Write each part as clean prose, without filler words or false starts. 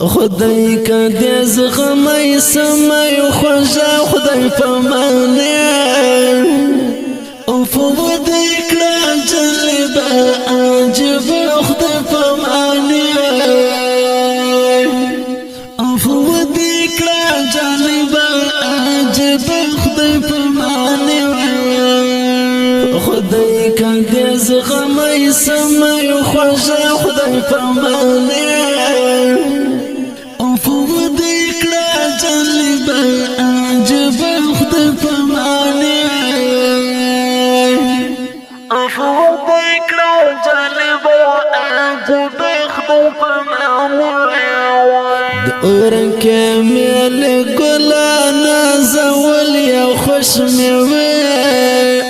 خدای کدی زغمی سمای خوژا خدای پمانه او فود کلا جلبا عجب خدای پمانه او فود کلا جلبا عجب خدای پمانه خدای کدی زغمی سمای خوژا خدای پمانه دور كامل قلانا زول يا خوش موي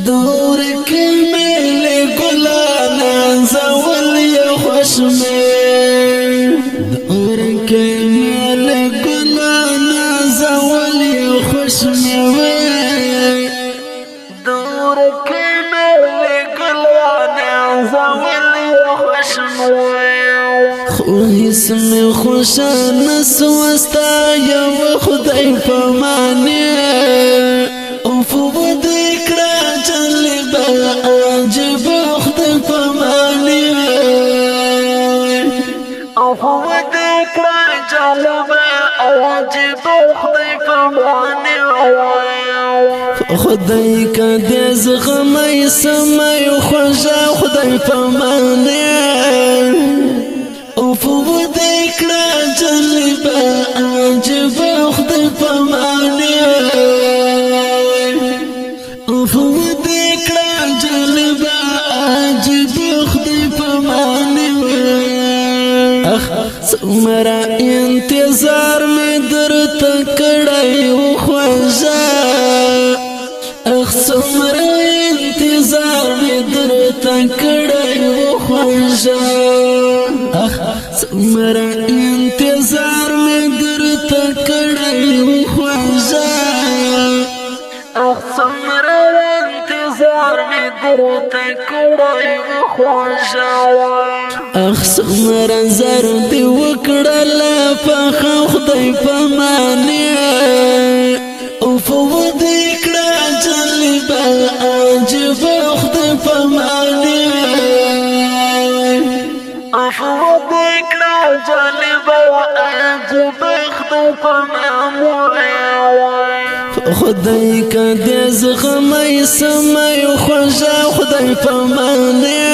دور كامل قلانا زول يا خوش موي دور كامل قلانا زول يا خوش موي دور كامل قلانا زول يا خوش موي اسم خوشان سوستا یو خدای پمانه او فود کړه جلبا عجب خدای پمانه او فود کړه جلبا عجب خدای پمانه خدای کدی زغمی سمای خوژا خدای پمانه او فود کړه جلبا عجب خدای پمانه او فود کړه جلبا عجب خدای پمانه اخ څومره انتظار مې درته کړی و خوږه اخ څومره انتظار مې درته کړی و خوږه څومره انتظار مې درته کړی و خوږه څومره انتظار مې درته کړی و خوږه څومره زر دې وکړله پخه خدای پمانه او فود کړه جلبا عجب خدای پمانه فود کړه جلبا عجب خدای پمانه خدای کدی زغمی سمای خوژا خدای پمانه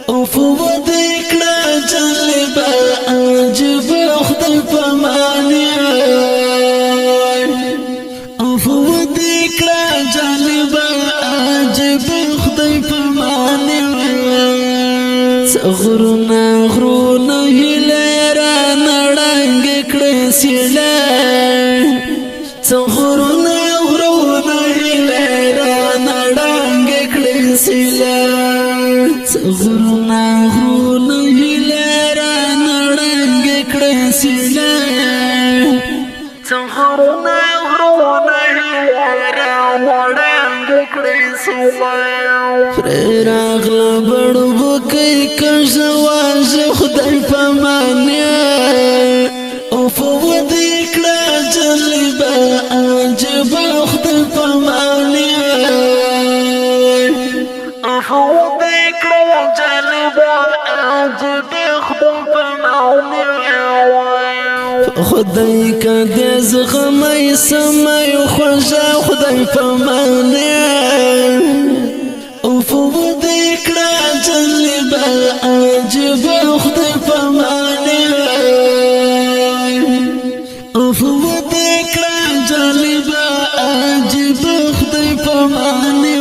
او فود کړه جلبا عجب خدای پمانه او فود کړه جلبا عجب خدای پمانه غرونا غرونا هیلرا نړنګ کړه سیله غرونا غرونا هیلرا نړنګ کړه سیله غرونا غرونا هیلرا نړنګ کړه سیله غرونا غرونا هیلرا نړنګ کړه سیله راغله بړو بوکي کژواژ خدای پمانه او فود کړه جلبا عجب خدای پمانه او فود کړه جلبا عجب خدای پمانه خدای کدی زغمی سمای خوژا خدای پمانه او فود کړه جلبا عجب خدای پمانه او فود کړه جلبا عجب خدای پمانه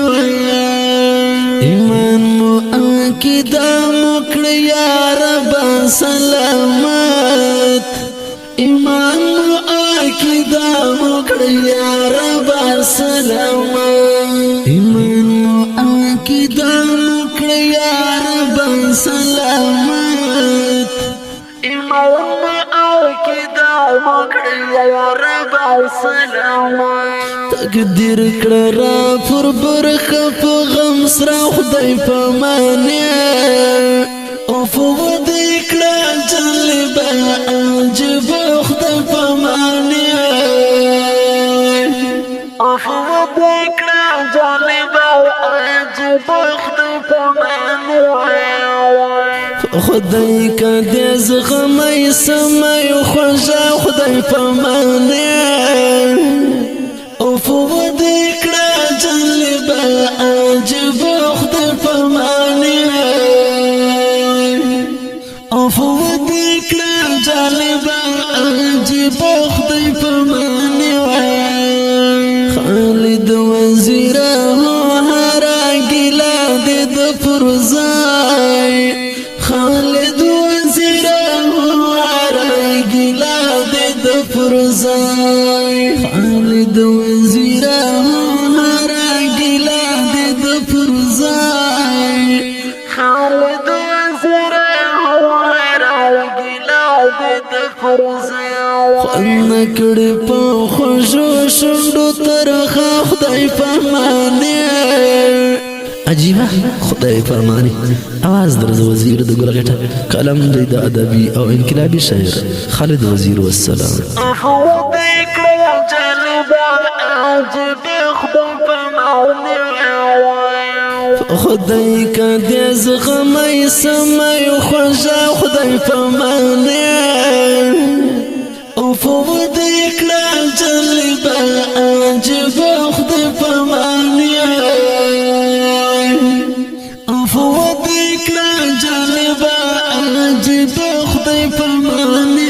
ایمان مو عقیده مو کړه یا رب سلامت ایمان مو عقیده مو کړه یا رب سلامت ایمان مو عقیده مو کړه یا رب سلامت ایمان مو عقیده مو کړه یا رب سلامت تقدیر کړه را پر برخه په غم سره خدای پمانه او فود کړه افوض کړه جالبه عجیبه خدای په معنی خدای که دې زغمی سمی خوږه خدای په معنی افوض کړه جالبه عجیبه خدای په معنی افوض کړه جالبه عجیبه خدای په معنی خالد وزیر هر ګلا دې د پرزای خالد وزیر هر ګلا دې د پرزای خالد وزیر هر ګلا دې د پرزای خالد وزیر هر ګلا دې د پرزای خوند کړي په خوشو شونډو ترخه خدای فرمانه عجیبه خدای فرمانه आवाज درز وزیر د ګلغټه کلم د ادبي او انقلابي شاعر خالد وزیر والسلام افوض کړه جلبه عجیبه خدای فرمانه خدای که دې زغمی سمی خوږه خدای فرمانه افوض کړه جلبه عجیبه خدای په معنی افوض کړه جلبه عجیبه خدای په معنی